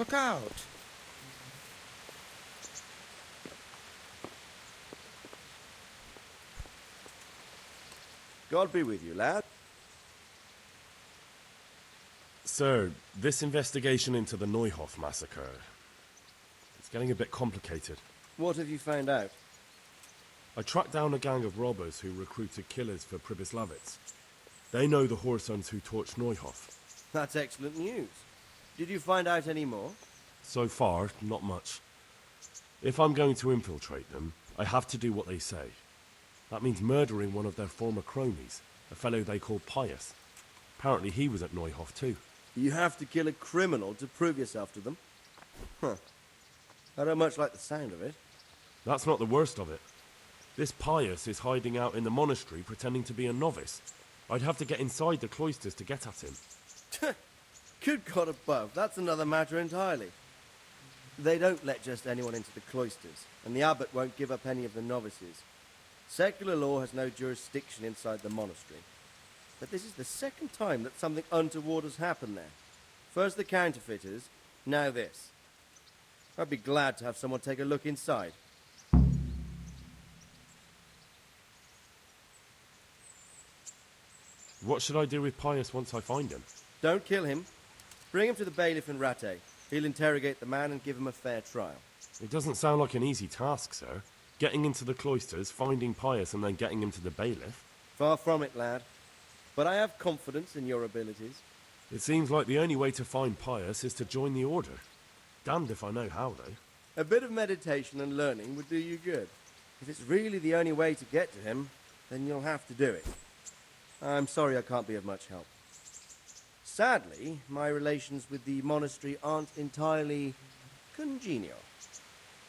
Look out! God be with you, lad. Sir, this investigation into the Neuhof Massacre, it's getting a bit complicated. What have you found out? I tracked down a gang of robbers who recruited killers for Pribyslavitz. They know the whoresons who torched Neuhof. That's excellent news. Did you find out any more? So far, not much. If I'm going to infiltrate them, I have to do what they say. That means murdering one of their former cronies, a fellow they call Pius. Apparently he was at Neuhof too. You have to kill a criminal to prove yourself to them? Huh. I don't much like the sound of it. That's not the worst of it. This Pius is hiding out in the monastery pretending to be a novice. I'd have to get inside the cloisters to get at him. Good God above, that's another matter entirely. They don't let just anyone into the cloisters, and the abbot won't give up any of the novices. Secular law has no jurisdiction inside the monastery. But this is the second time that something untoward has happened there. First the counterfeiters, now this. I'd be glad to have someone take a look inside. What should I do with Pius once I find him? Don't kill him. Bring him to the bailiff in Rattay. He'll interrogate the man and give him a fair trial. It doesn't sound like an easy task, sir. Getting into the cloisters, finding Pius, and then getting him to the bailiff. Far from it, lad. But I have confidence in your abilities. It seems like the only way to find Pius is to join the order. Damned if I know how, though. A bit of meditation and learning would do you good. If it's really the only way to get to him, then you'll have to do it. I'm sorry I can't be of much help. Sadly, my relations with the monastery aren't entirely congenial.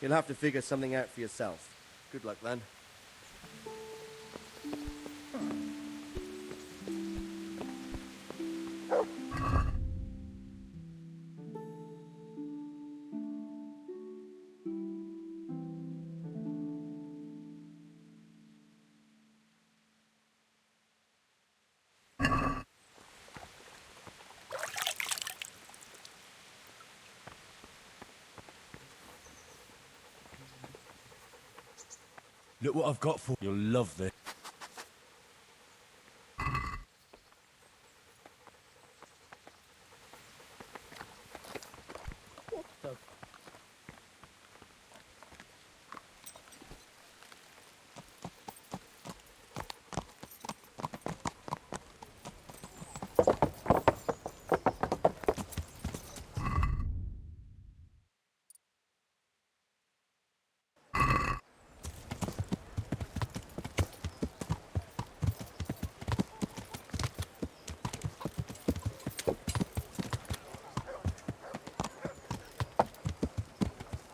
You'll have to figure something out for yourself. Good luck, then. Look what I've got for you. You'll love this.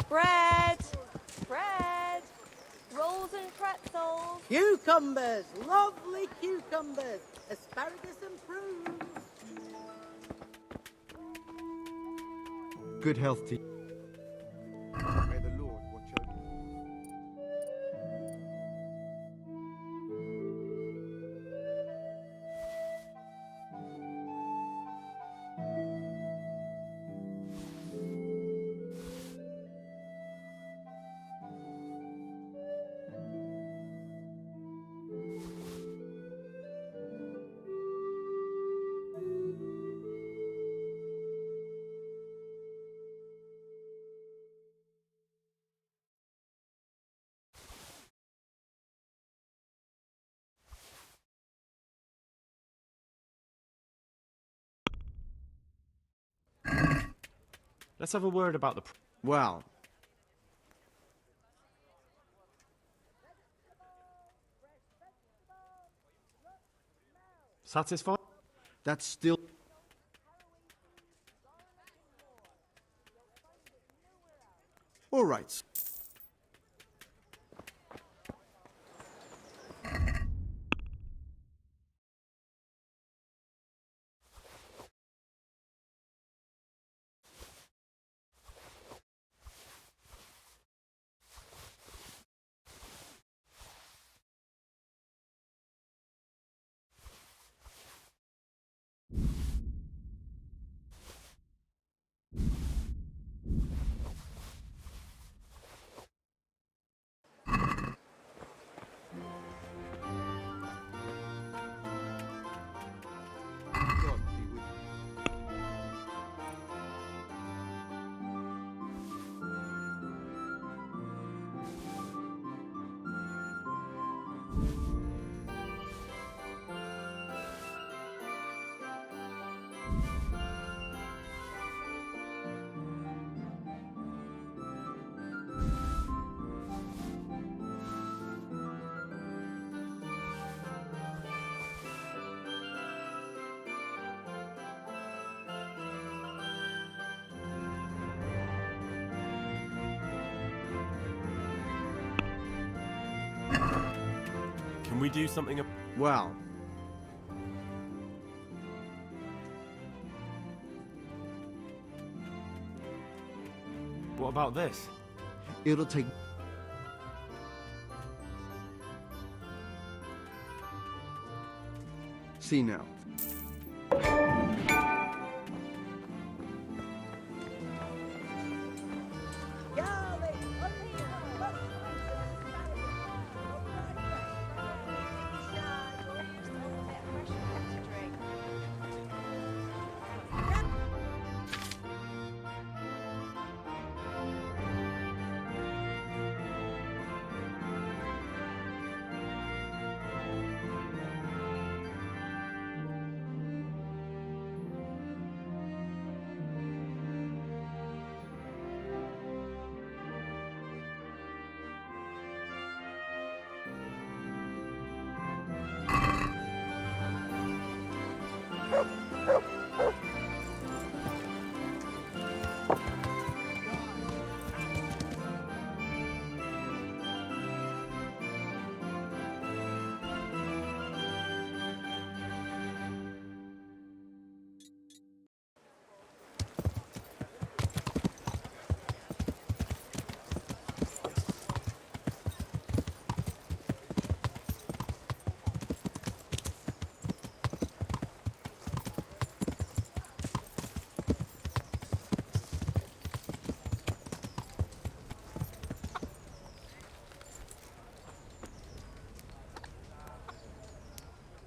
Bread! Bread! Rolls and pretzels! Cucumbers! Lovely cucumbers! Asparagus and prunes! Good health to you. May the Lord watch over you. Let's have a word about the... Well, Satisfied? that's still... All right. God be with you. Can we do something... Well, What about this? it'll take... See now.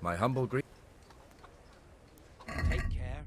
My humble Take care.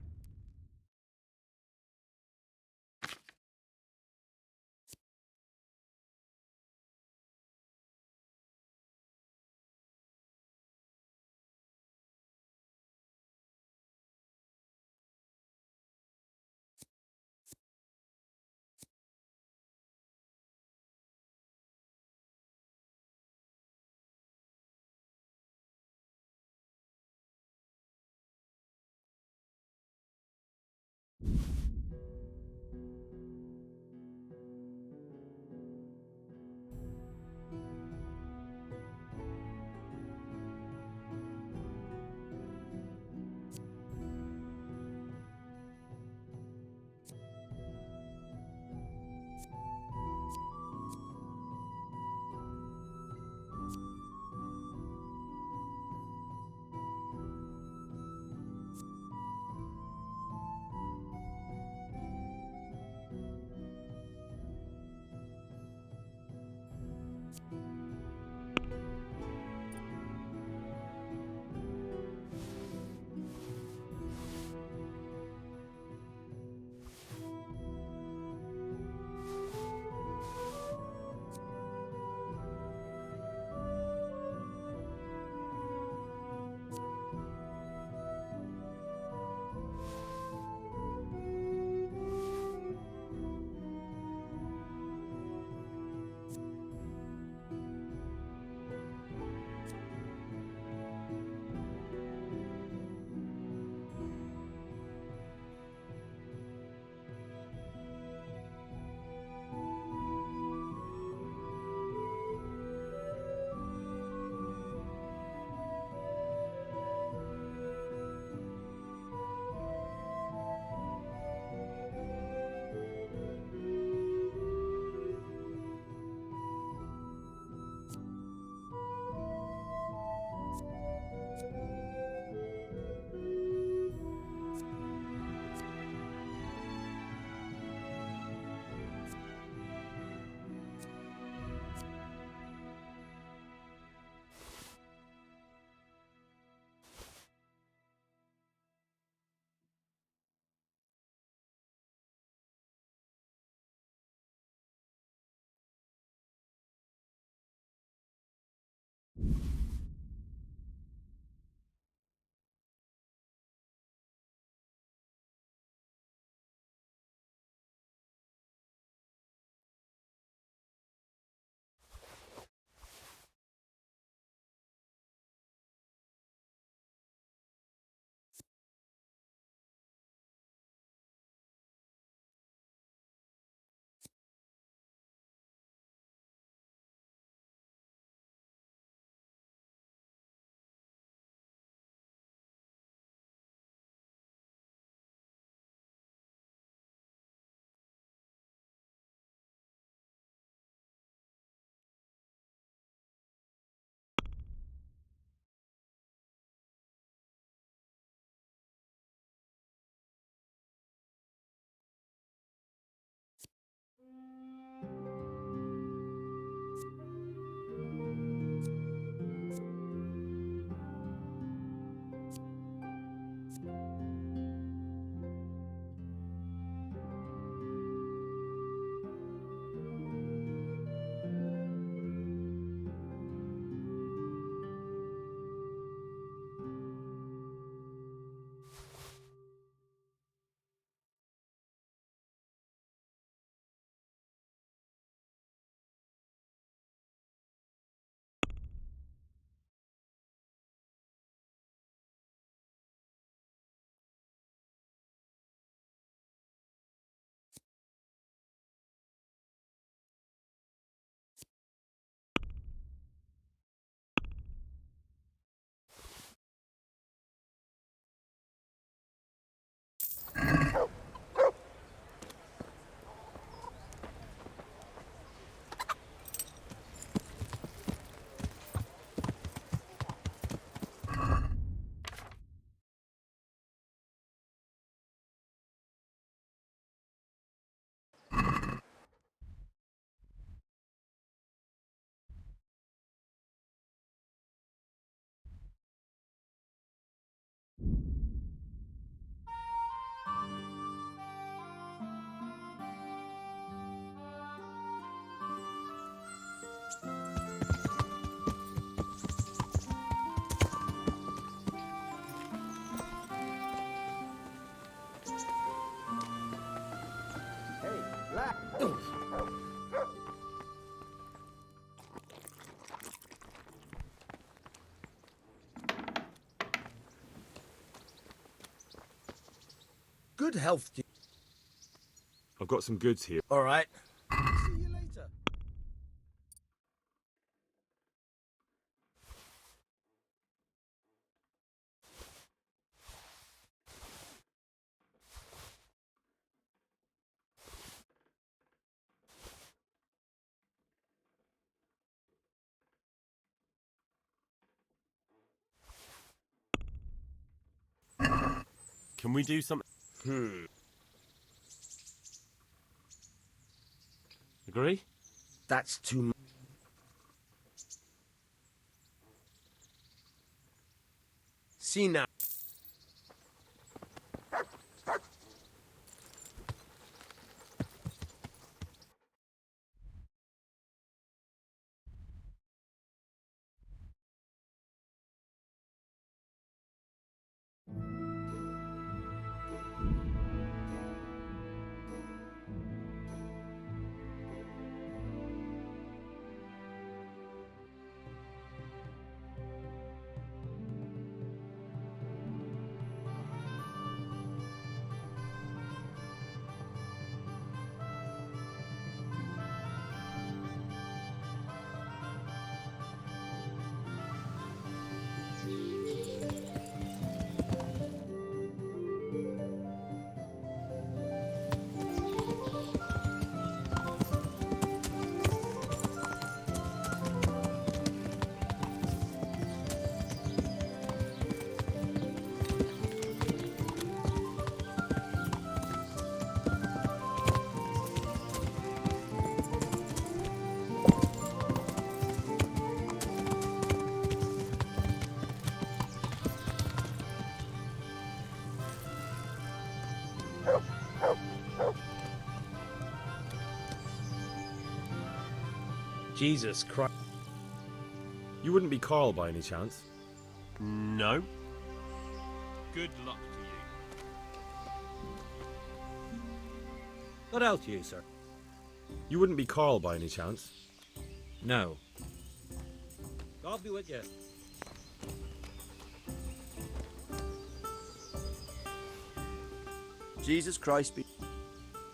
Good health to you. I've got some goods here. All right. See you later. Can we do something? Agree? That's too much. See now. Jesus Christ. You wouldn't be Carl by any chance? No. Good luck to you. What else you, sir? You wouldn't be Carl by any chance? No. God be with you. Jesus Christ be...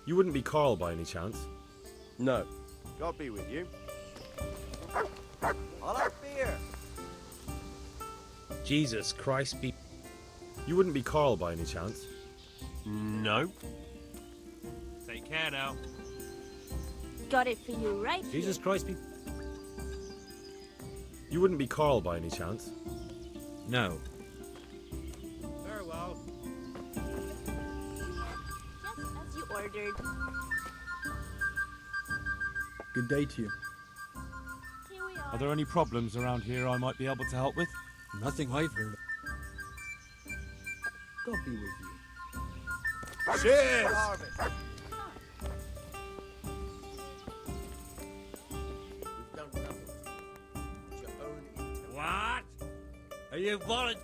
You wouldn't be Carl by any chance? No. God be with you. I'll have beer. Jesus Christ be... You wouldn't be Carl by any chance? No. Take care now. Got it for you right Jesus Christ be... You wouldn't be Carl by any chance? No. Very well. Just as you ordered. Good day to you. Here we are. Are there any problems around here I might be able to help with? Nothing I've heard of. God be with you. Cheers! Harvest. We've done nothing. It's your own intel. What? Are you volunteering?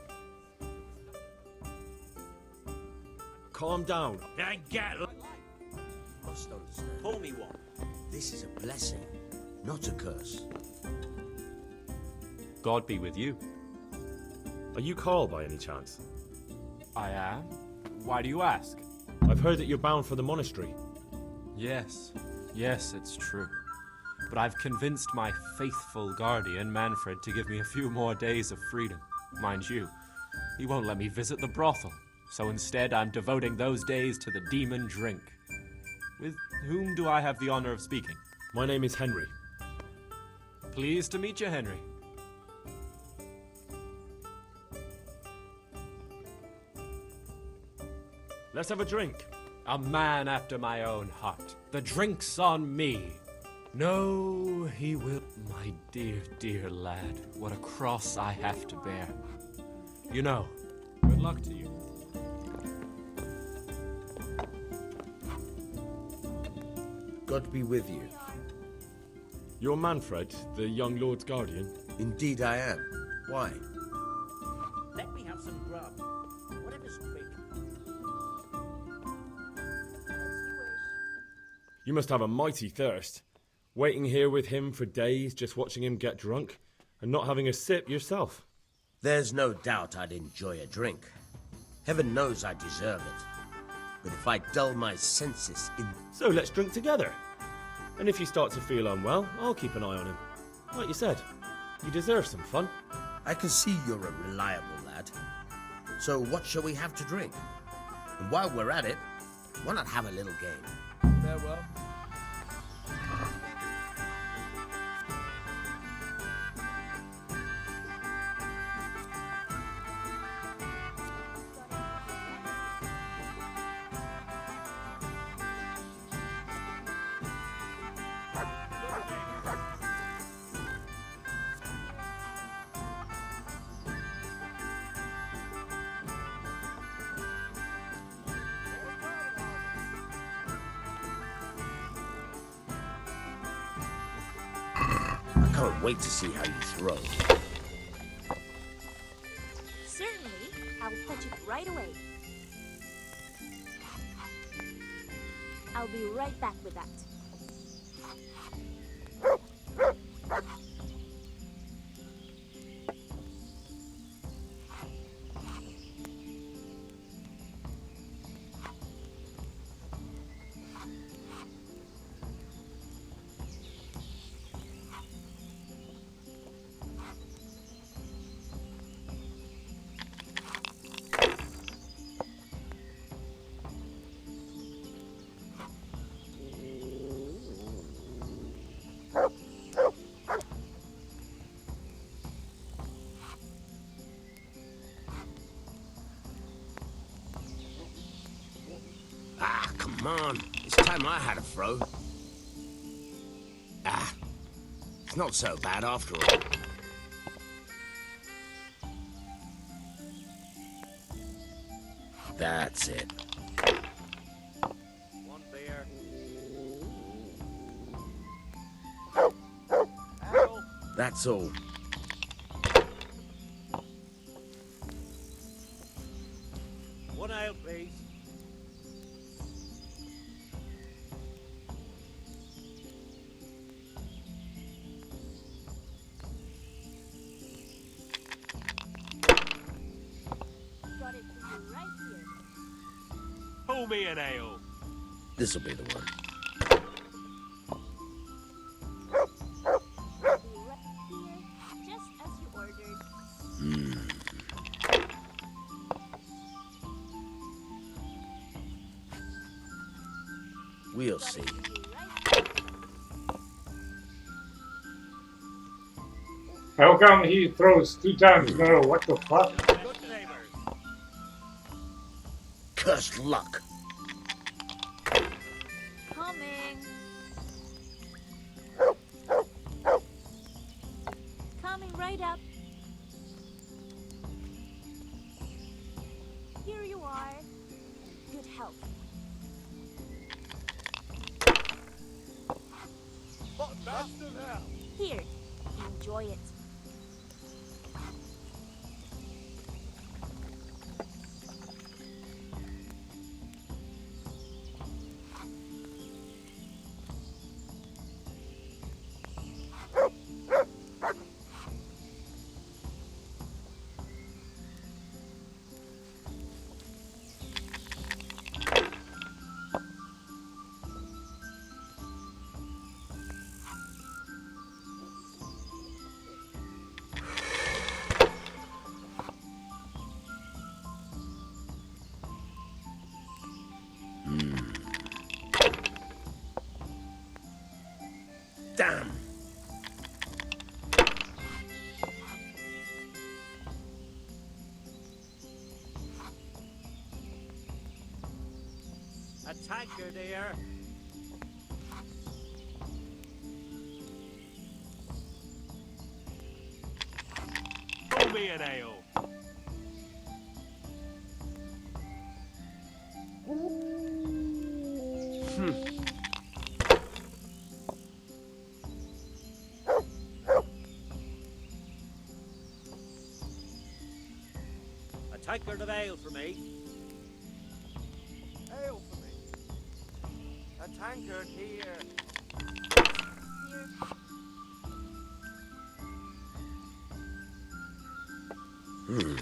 Calm down. Then get... Must understand. Pull me one. This is a blessing, not a curse. God be with you. Are you Carl by any chance? I am. Why do you ask? I've heard that you're bound for the monastery. Yes, it's true. But I've convinced my faithful guardian, Manfred, to give me a few more days of freedom. Mind you, he won't let me visit the brothel, so instead I'm devoting those days to the demon drink. With whom do I have the honor of speaking? My name is Henry. Pleased to meet you, Henry. Let's have a drink. A man after my own heart. The drink's on me. No, he will. My dear, dear lad, what a cross I have to bear. You know, good luck to you. God be with you. You're Manfred, the young lord's guardian? Indeed I am. Why? Let me have some grub. Whatever's quick. You must have a mighty thirst. Waiting here with him for days, just watching him get drunk, and not having a sip yourself. There's no doubt I'd enjoy a drink. Heaven knows I deserve it. But if I dull my senses in... So let's drink together. And if you start to feel unwell, I'll keep an eye on him. Like you said, you deserve some fun. I can see you're a reliable lad. So what shall we have to drink? And while we're at it, why not have a little game? Farewell. I can't wait to see how you throw. Certainly, I'll touch it right away. I'll be right back with that. Ah, come on. It's time I had a throw. Ah, it's not so bad after all. That's it. One beer. That's all. One ale, please. Got it for you right here. Pull me an ale. This'll be the one. I'll be right here, just as you ordered. We'll Got see. it for you right How come he throws 2 times in a row? What the fuck? Good neighbors. Cursed luck. Coming. Coming right up. Here you are. Good health. Here, enjoy it. Damn. A tankard here. Pull me an ale. A tankard of ale for me. Ale for me. A tankard here. Here. Here we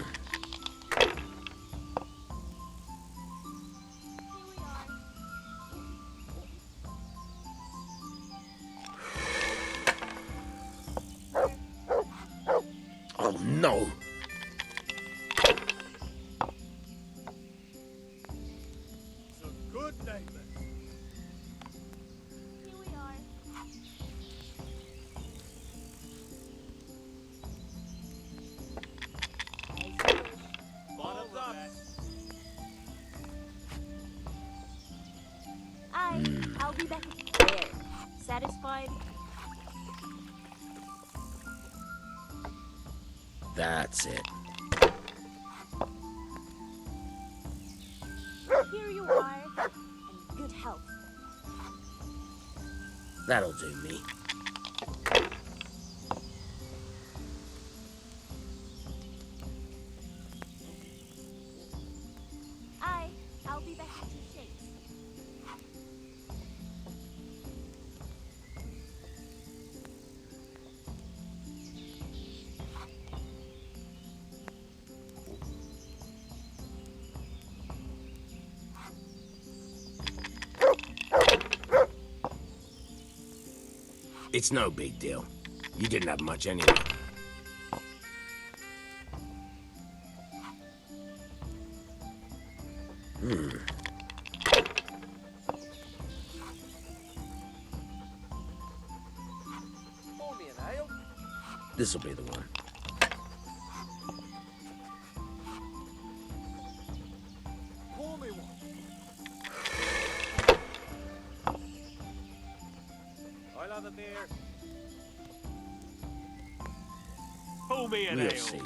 side. That's it. Here you are, and good health. That'll do me. I'll be back in 2 shakes. It's no big deal. You didn't have much anyway. Pour me an ale. This'll be the one. Pour me one. I'll have a beer. Pull me an We'll ale. see.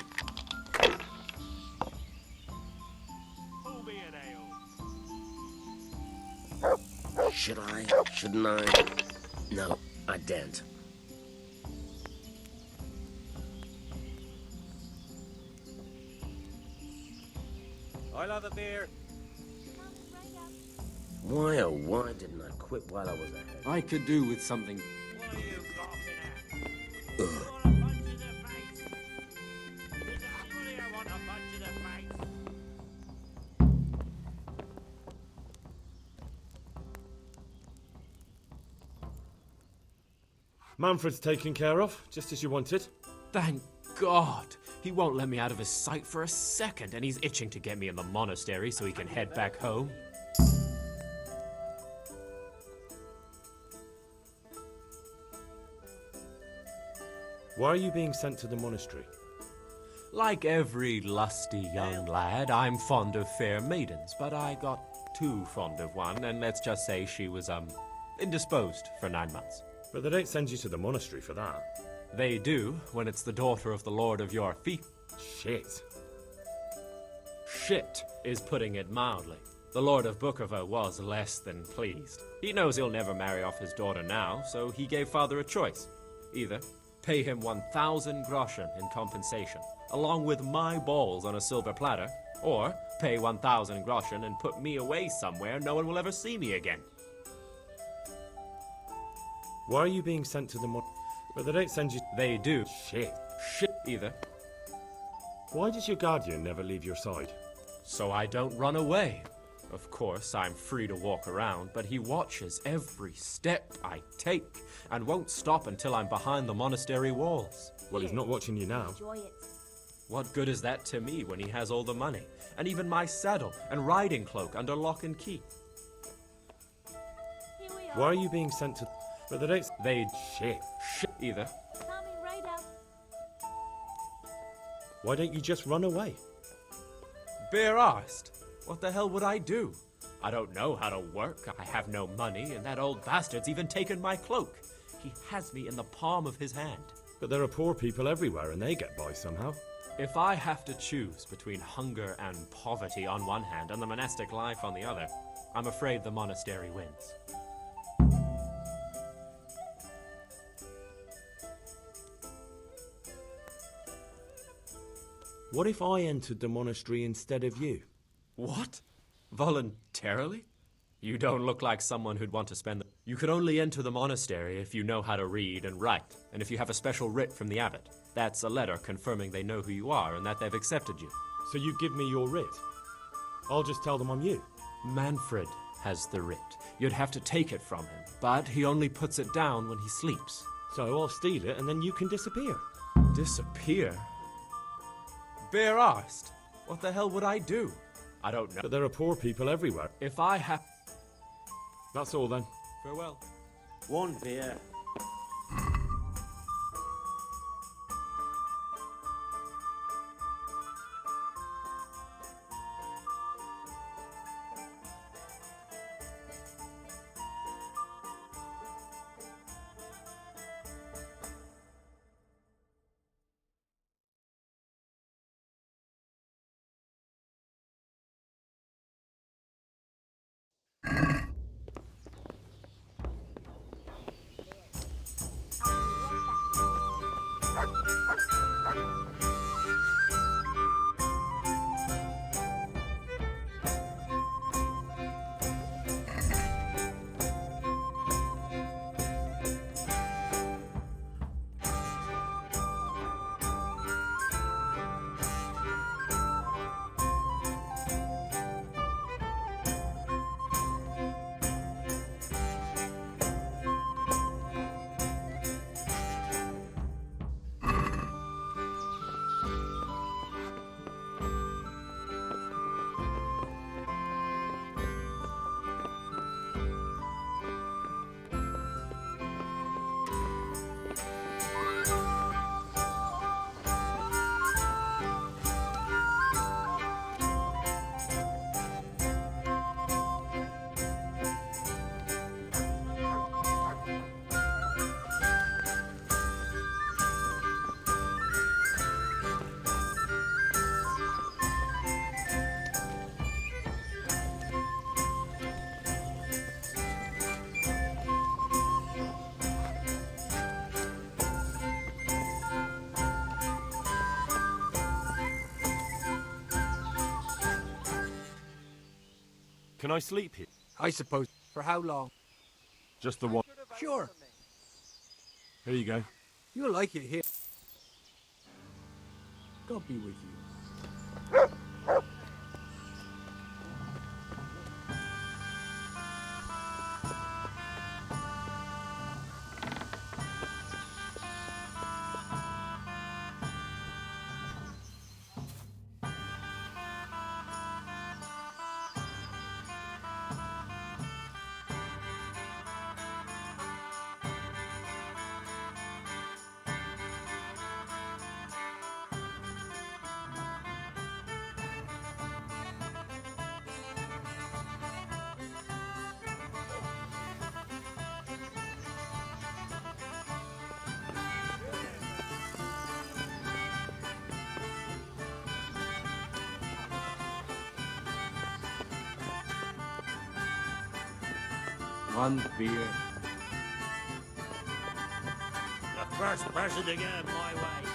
Pull me an ale. Should I? Shouldn't I? No, I daren't. I'll have a beer. Coming right up. Why, oh, why didn't I quit while I was ahead? I could do with something. What are you gawping at? Ugh. You want a punch in the face? Does anybody here want a punch in the face? Manfred's taken care of, just as you wanted. Thank God! He won't let me out of his sight for a second, and he's itching to get me in the monastery so he can head back home. Why are you being sent to the monastery? Like every lusty young lad, I'm fond of fair maidens, but I got too fond of one, and let's just say she was, indisposed for 9 months. But they don't send you to the monastery for that. They do, when it's the daughter of the Lord of your feet. Shit. Shit is putting it mildly. The Lord of Bukovo was less than pleased. He knows he'll never marry off his daughter now, so he gave father a choice. Either pay him 1,000 groschen in compensation, along with my balls on a silver platter, or pay 1,000 groschen and put me away somewhere no one will ever see me again. Why are you being sent to the But they don't send you... They do. Shit. Shit either. Why does your guardian never leave your side? So I don't run away. Of course, I'm free to walk around, but he watches every step I take and won't stop until I'm behind the monastery walls. Well, he's not watching you now. Enjoy it. What good is that to me when he has all the money, and even my saddle and riding cloak under lock and key? Here we Why are. are you being sent to... But they don't... They Shit. shit either. Coming right up. Why don't you just run away? Bare arsed. What the hell would I do? I don't know how to work, I have no money, and that old bastard's even taken my cloak. He has me in the palm of his hand. But there are poor people everywhere and they get by somehow. If I have to choose between hunger and poverty on one hand and the monastic life on the other, I'm afraid the monastery wins. What if I entered the monastery instead of you? What? Voluntarily? You don't look like someone who'd want to spend the... You could only enter the monastery if you know how to read and write, and if you have a special writ from the abbot. That's a letter confirming they know who you are and that they've accepted you. So you give me your writ? I'll just tell them I'm you. Manfred has the writ. You'd have to take it from him, but he only puts it down when he sleeps. So I'll steal it and then you can disappear. Disappear? Bare arsed. What the hell would I do? I don't know. But there are poor people everywhere. If I have... That's all then. Farewell. One beer. Can I sleep here? I suppose. For how long? Just the one. Sure. Here you go. You'll like it here. God be with you. One beer. The first person to get it my way.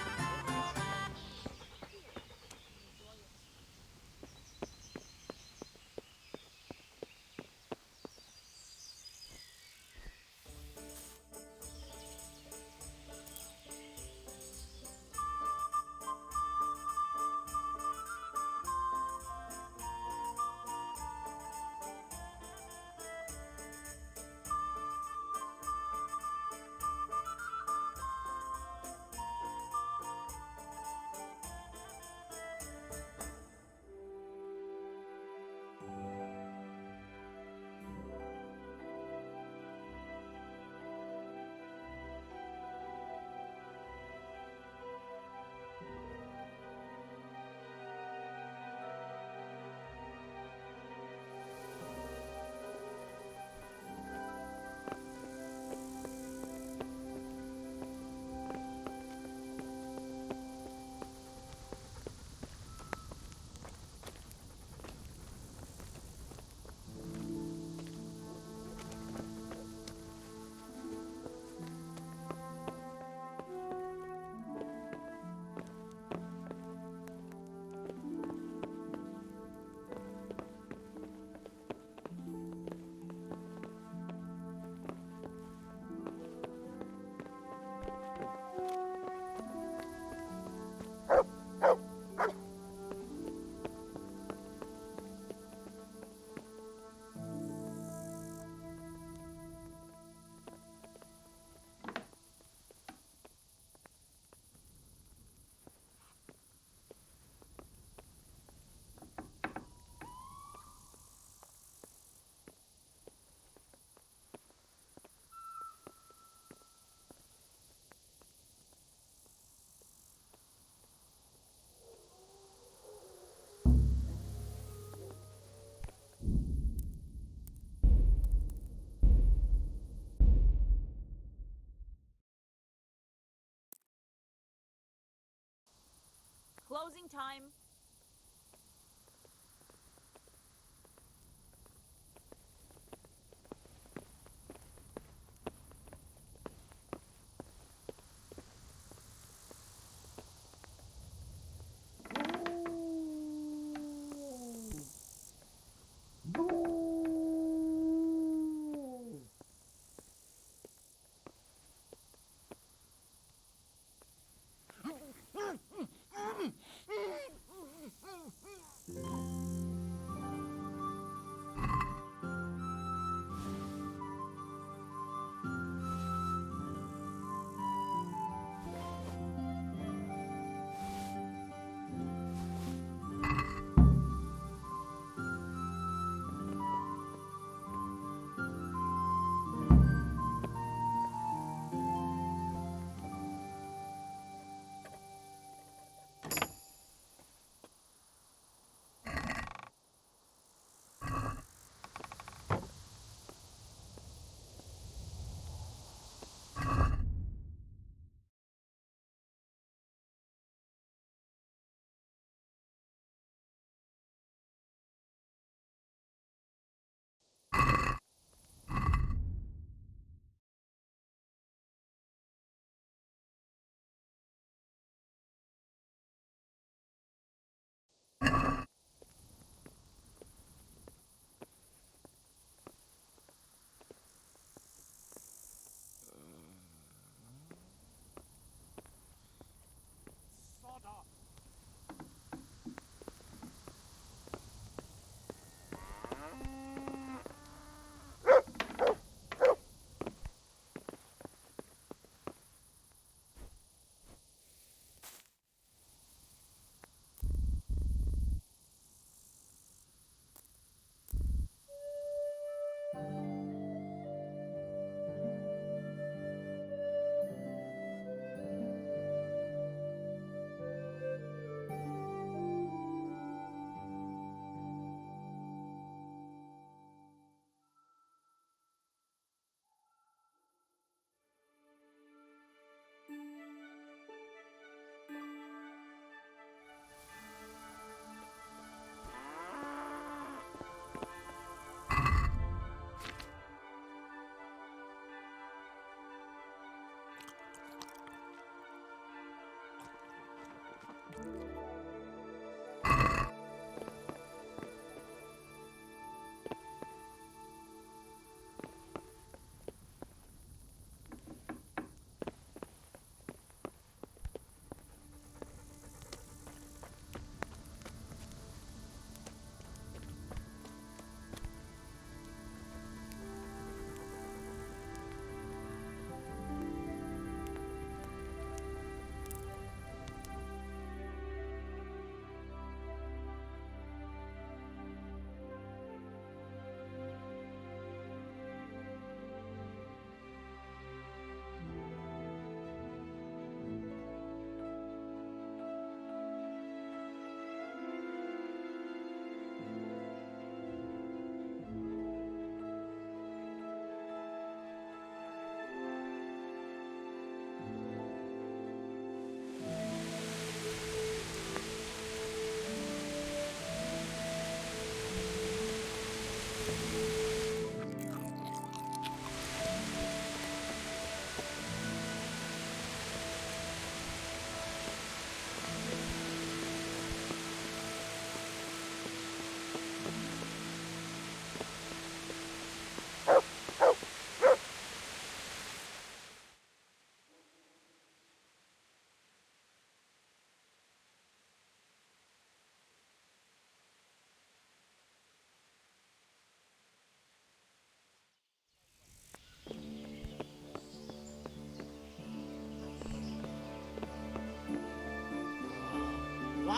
Closing time.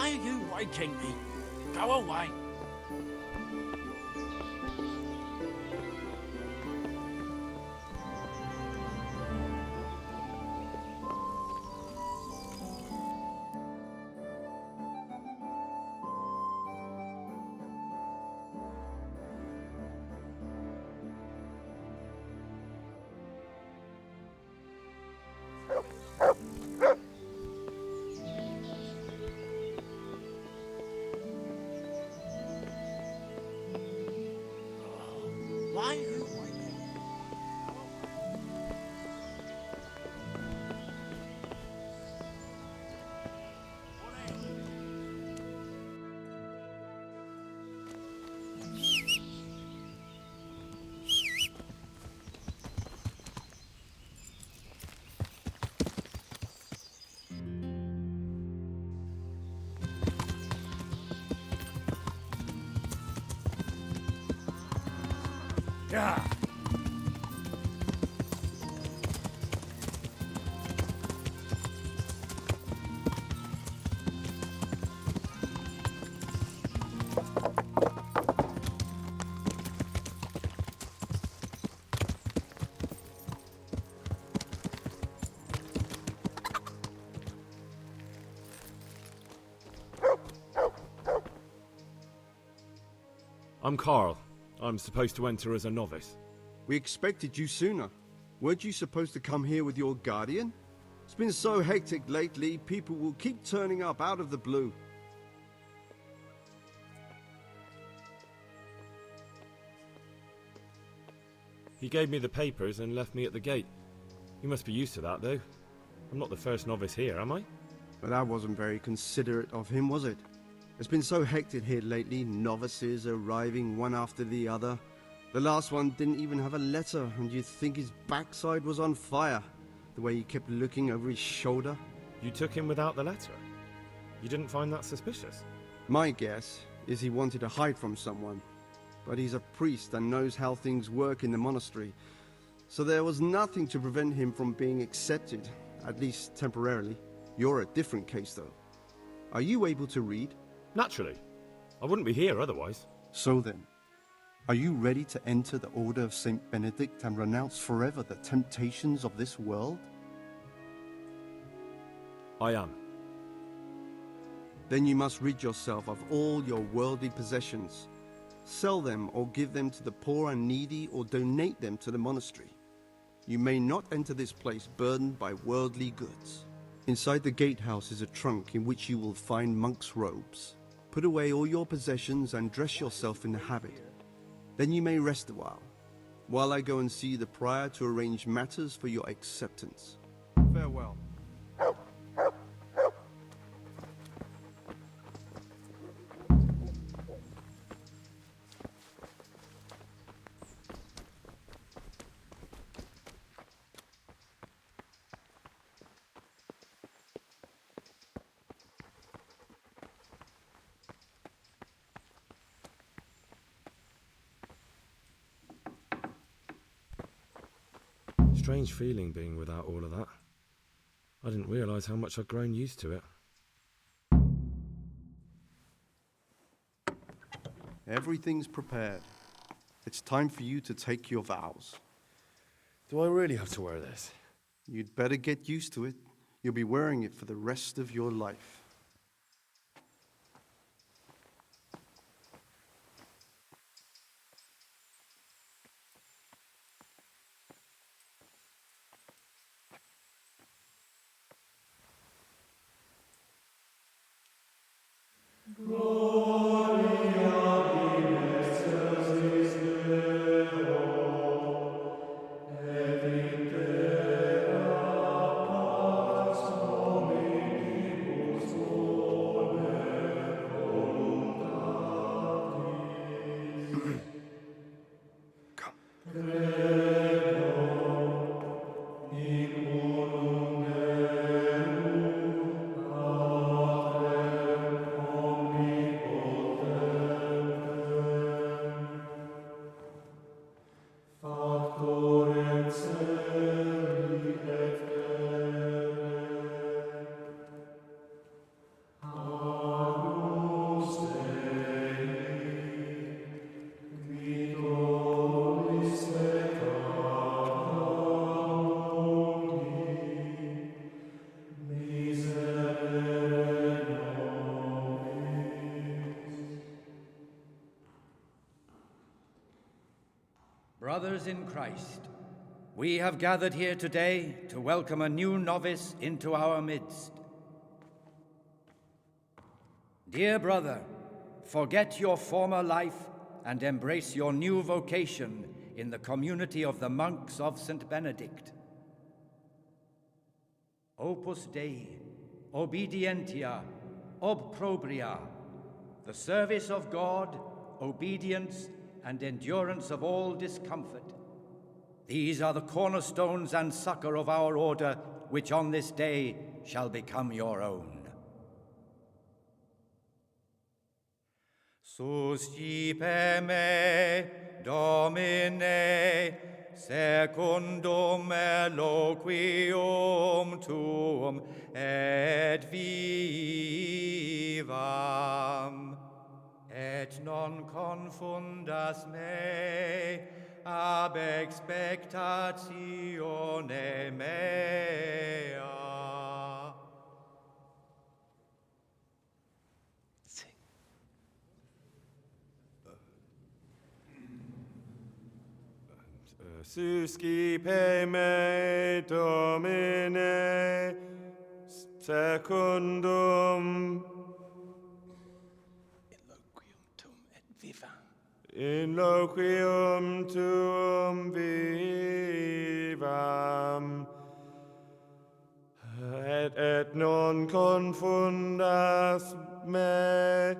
Why are you waking me? Go away. Why are you waking me? Yeah. I'm Carl. I'm supposed to enter as a novice. We expected you sooner. Weren't you supposed to come here with your guardian? It's been so hectic lately, people will keep turning up out of the blue. He gave me the papers and left me at the gate. You must be used to that, though. I'm not the first novice here, am I? But that wasn't very considerate of him, was it? It's been so hectic here lately, novices arriving one after the other. The last one didn't even have a letter, and you'd think his backside was on fire, the way he kept looking over his shoulder. You took him without the letter? You didn't find that suspicious? My guess is he wanted to hide from someone, but he's a priest and knows how things work in the monastery, so there was nothing to prevent him from being accepted, at least temporarily. You're a different case, though. Are you able to read? Naturally. I wouldn't be here otherwise. So then, are you ready to enter the Order of St. Benedict and renounce forever the temptations of this world? I am. Then you must rid yourself of all your worldly possessions. Sell them or give them to the poor and needy or donate them to the monastery. You may not enter this place burdened by worldly goods. Inside the gatehouse is a trunk in which you will find monk's robes. Put away all your possessions and dress yourself in the habit. Then you may rest a while I go and see the prior to arrange matters for your acceptance. Farewell. Strange feeling being without all of that. I didn't realise how much I'd grown used to it. Everything's prepared. It's time for you to take your vows. Do I really have to wear this? You'd better get used to it. You'll be wearing it for the rest of your life. Brothers in Christ, we have gathered here today to welcome a new novice into our midst. Dear brother, forget your former life and embrace your new vocation in the community of the monks of St. Benedict. Opus Dei, obedientia, obprobria, the service of God, obedience, and endurance of all discomfort. These are the cornerstones and succor of our order, which on this day shall become your own. Suscipe me, Domine, secundum eloquium tuum, et vivam, et non confundas me ab expectatione mea. Suscipe me, Domine, secundum in loquium tuum vivam, et non confundas me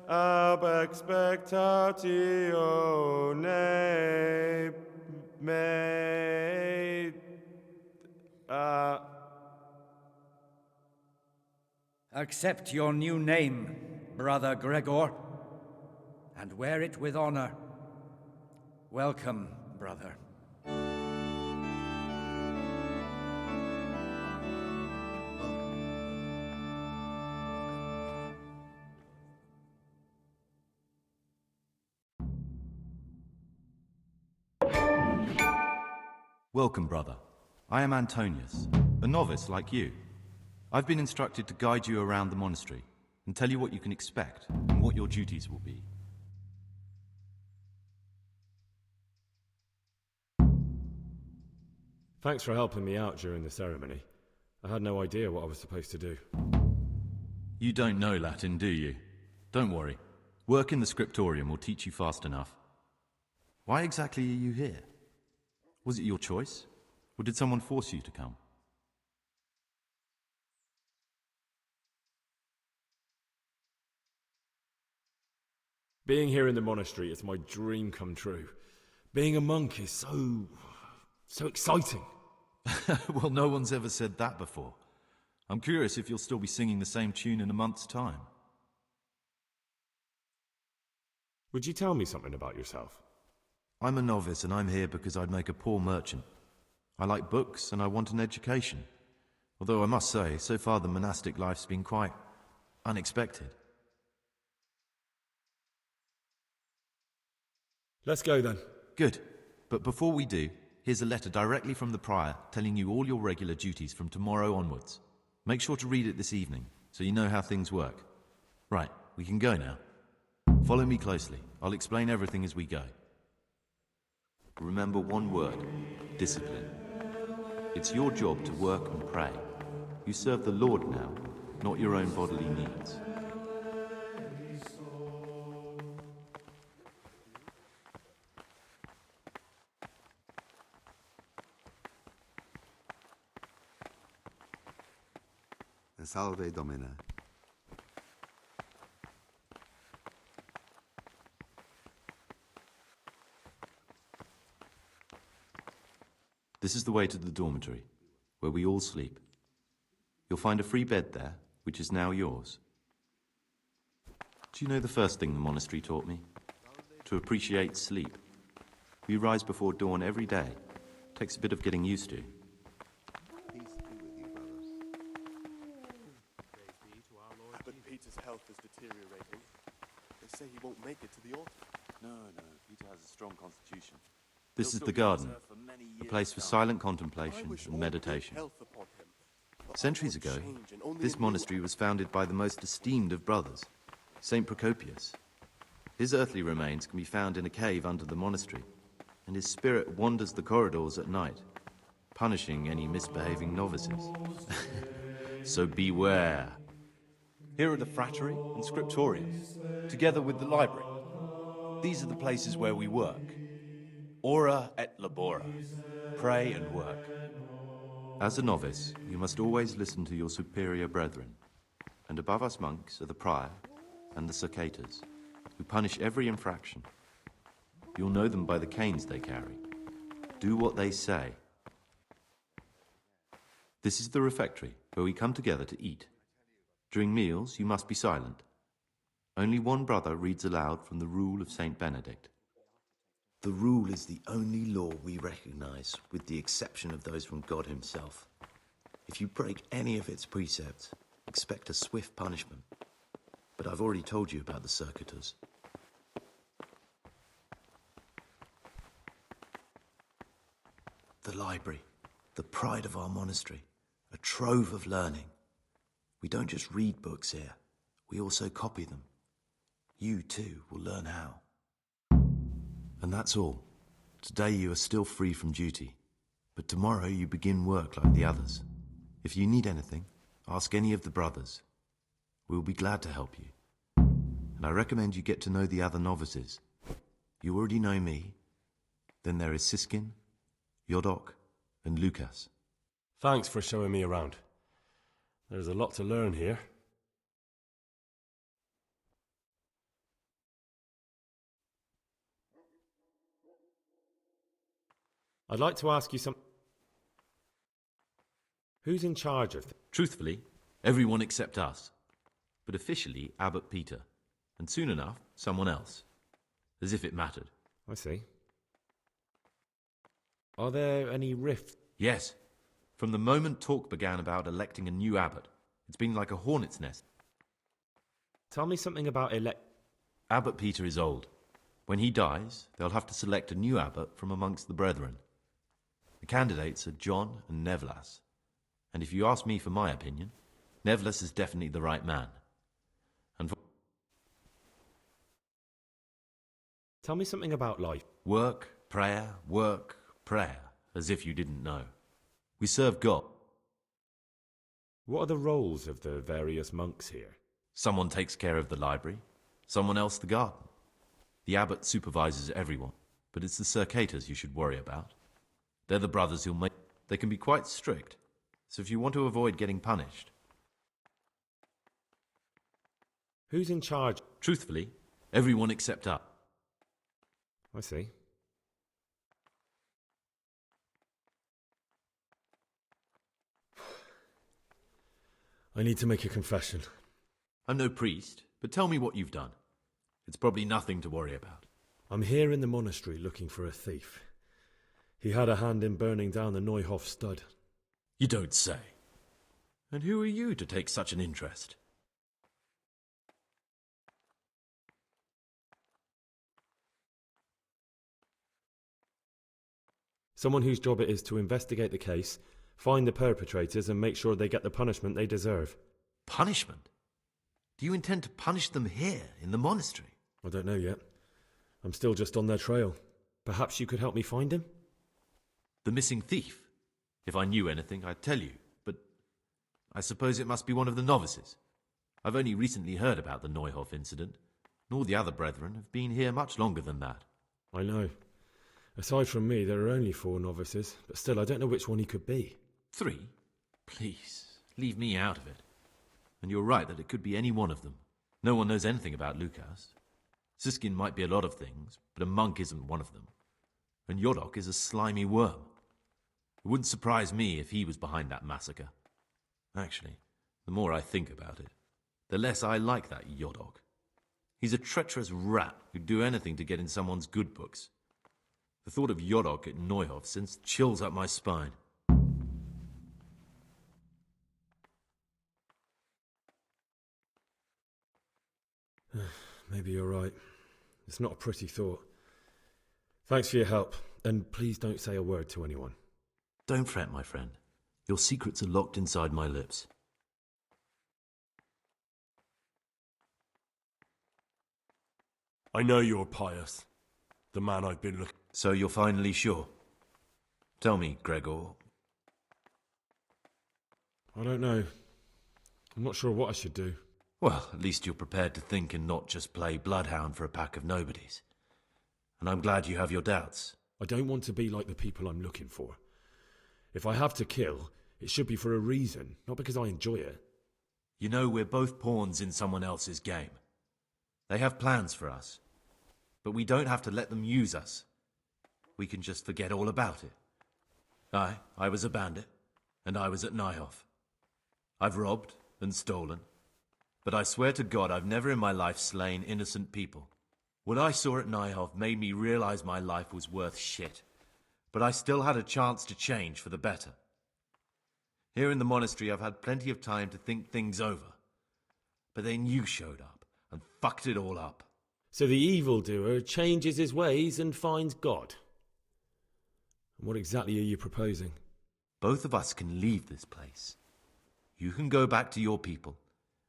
ab expectatione mea. Accept your new name, Brother Gregor, and wear it with honor. Welcome, brother. Welcome, brother. I am Antonius, a novice like you. I've been instructed to guide you around the monastery and tell you what you can expect and what your duties will be. Thanks for helping me out during the ceremony. I had no idea what I was supposed to do. You don't know Latin, do you? Don't worry. Work in the scriptorium will teach you fast enough. Why exactly are you here? Was it your choice? Or did someone force you to come? Being here in the monastery is my dream come true. Being a monk is so exciting. Well, no one's ever said that before. I'm curious if you'll still be singing the same tune in a month's time. Would you tell me something about yourself? I'm a novice and I'm here because I'd make a poor merchant. I like books and I want an education. Although I must say, so far the monastic life's been quite unexpected. Let's go then. Good. But before we do, here's a letter directly from the prior telling you all your regular duties from tomorrow onwards. Make sure to read it this evening, so you know how things work. Right, we can go now. Follow me closely. I'll explain everything as we go. Remember one word: discipline. It's your job to work and pray. You serve the Lord now, not your own bodily needs. Salve Domine. This is the way to the dormitory, where we all sleep. You'll find a free bed there, which is now yours. Do you know the first thing the monastery taught me? To appreciate sleep. We rise before dawn every day. Takes a bit of getting used to. Peter's health is deteriorating. They say he won't make it to the altar. No, Peter has a strong constitution. This is the garden, a place for silent contemplation and meditation. Centuries ago, this monastery was founded by the most esteemed of brothers, Saint Procopius. His earthly remains can be found in a cave under the monastery. and his spirit wanders the corridors at night, punishing any misbehaving novices. So beware. Here are the frattery and scriptorium, together with the library. These are the places where we work. Ora et labora. Pray and work. As a novice, you must always listen to your superior brethren. And above us monks are the prior and the circators, who punish every infraction. You'll know them by the canes they carry. Do what they say. This is the refectory, where we come together to eat. During meals, you must be silent. Only one brother reads aloud from the Rule of Saint Benedict. The Rule is the only law we recognize, with the exception of those from God himself. If you break any of its precepts, expect a swift punishment. But I've already told you about the circuitors. The library, the pride of our monastery, a trove of learning. We don't just read books here, we also copy them. You, too, will learn how. And that's all. Today you are still free from duty, but tomorrow you begin work like the others. If you need anything, ask any of the brothers. We'll be glad to help you. And I recommend you get to know the other novices. You already know me. Then there is Siskin, Yodok, and Lucas. Thanks for showing me around. There's a lot to learn here. I'd like to ask you some... Who's in charge of... Truthfully, everyone except us. But officially, Abbot Peter. And soon enough, someone else. As if it mattered. I see. Are there any rifts? Yes. From the moment talk began about electing a new abbot, it's been like a hornet's nest. Tell me something about Abbot Peter is old. When he dies, they'll have to select a new abbot from amongst the brethren. The candidates are John and Nevlas. And if you ask me for my opinion, Nevlas is definitely the right man. And Tell me something about life. Work, prayer, as if you didn't know. We serve God. What are the roles of the various monks here? Someone takes care of the library, someone else the garden. The abbot supervises everyone, but it's the circators you should worry about. They're the brothers who'll make... They can be quite strict, so if you want to avoid getting punished... Who's in charge? Truthfully, everyone except us. I see. I need to make a confession. I'm no priest, but tell me what you've done. It's probably nothing to worry about. I'm here in the monastery looking for a thief. He had a hand in burning down the Neuhof stud. You don't say. And who are you to take such an interest? Someone whose job it is to investigate the case, find the perpetrators and make sure they get the punishment they deserve. Punishment? Do you intend to punish them here, in the monastery? I don't know yet. I'm still just on their trail. Perhaps you could help me find him? The missing thief? If I knew anything, I'd tell you, but I suppose it must be one of the novices. I've only recently heard about the Neuhof incident, and all the other brethren have been here much longer than that. I know. Aside from me, there are only 4 novices, but still I don't know which one he could be. 3? Please, leave me out of it. And you're right that it could be any one of them. No one knows anything about Lucas. Siskin might be a lot of things, but a monk isn't one of them. And Yodok is a slimy worm. It wouldn't surprise me if he was behind that massacre. Actually, the more I think about it, the less I like that Yodok. He's a treacherous rat who'd do anything to get in someone's good books. The thought of Yodok at Neuhof sends chills up my spine. Maybe you're right. It's not a pretty thought. Thanks for your help, and please don't say a word to anyone. Don't fret, my friend. Your secrets are locked inside my lips. I know you're pious. The man I've been looking... So you're finally sure? Tell me, Gregor. I don't know. I'm not sure what I should do. Well, at least you're prepared to think and not just play bloodhound for a pack of nobodies. And I'm glad you have your doubts. I don't want to be like the people I'm looking for. If I have to kill, it should be for a reason, not because I enjoy it. You know, we're both pawns in someone else's game. They have plans for us, but we don't have to let them use us. We can just forget all about it. I was a bandit, and I was at Neuhof. I've robbed and stolen, but I swear to God I've never in my life slain innocent people. What I saw at Neuhof made me realize my life was worth shit, but I still had a chance to change for the better. Here in the monastery I've had plenty of time to think things over, but then you showed up and fucked it all up. So the evildoer changes his ways and finds God. And what exactly are you proposing? Both of us can leave this place. You can go back to your people,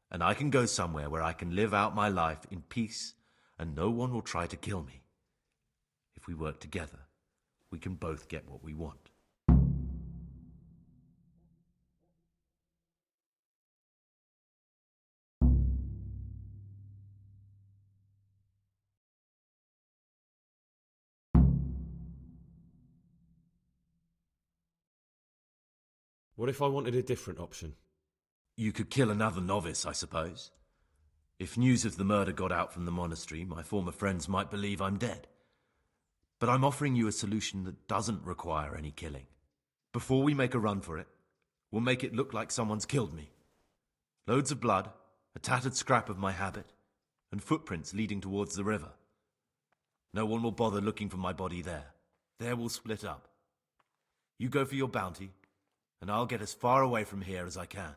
and I can go somewhere where I can live out my life in peace and no one will try to kill me. If we work together, we can both get what we want. What if I wanted a different option? You could kill another novice, I suppose. If news of the murder got out from the monastery, my former friends might believe I'm dead. But I'm offering you a solution that doesn't require any killing. Before we make a run for it, we'll make it look like someone's killed me. Loads of blood, a tattered scrap of my habit, and footprints leading towards the river. No one will bother looking for my body there. There we'll split up. You go for your bounty, and I'll get as far away from here as I can.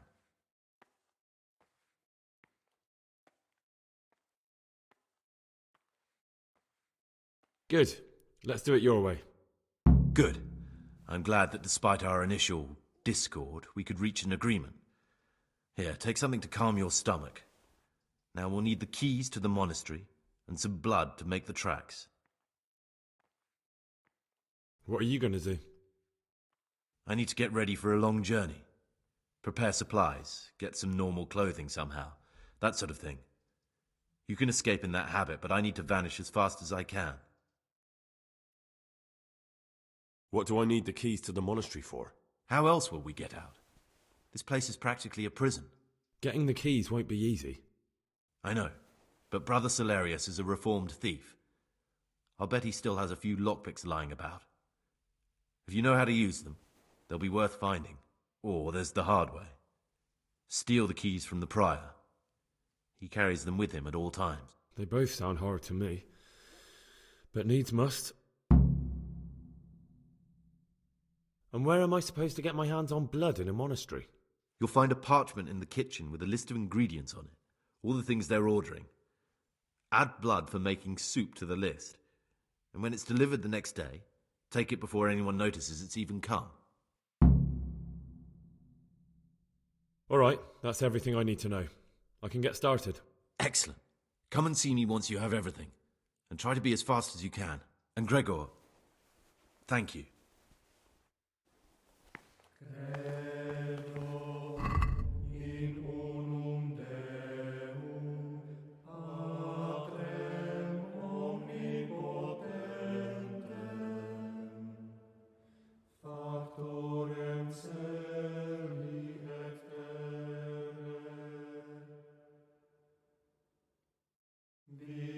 Good. Let's do it your way. Good. I'm glad that despite our initial discord, we could reach an agreement. Here, take something to calm your stomach. Now we'll need the keys to the monastery and some blood to make the tracks. What are you going to do? I need to get ready for a long journey. Prepare supplies, get some normal clothing somehow, that sort of thing. You can escape in that habit, but I need to vanish as fast as I can. What do I need the keys to the monastery for? How else will we get out? This place is practically a prison. Getting the keys won't be easy. I know, but Brother Salarius is a reformed thief. I'll bet he still has a few lockpicks lying about. If you know how to use them, they'll be worth finding. Or there's the hard way. Steal the keys from the prior. He carries them with him at all times. They both sound hard to me. But needs must. And where am I supposed to get my hands on blood in a monastery? You'll find a parchment in the kitchen with a list of ingredients on it. All the things they're ordering. Add blood for making soup to the list. And when it's delivered the next day, take it before anyone notices it's even come. All right, that's everything I need to know. I can get started. Excellent. Come and see me once you have everything. And try to be as fast as you can. And Gregor, thank you.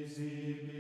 Visibility.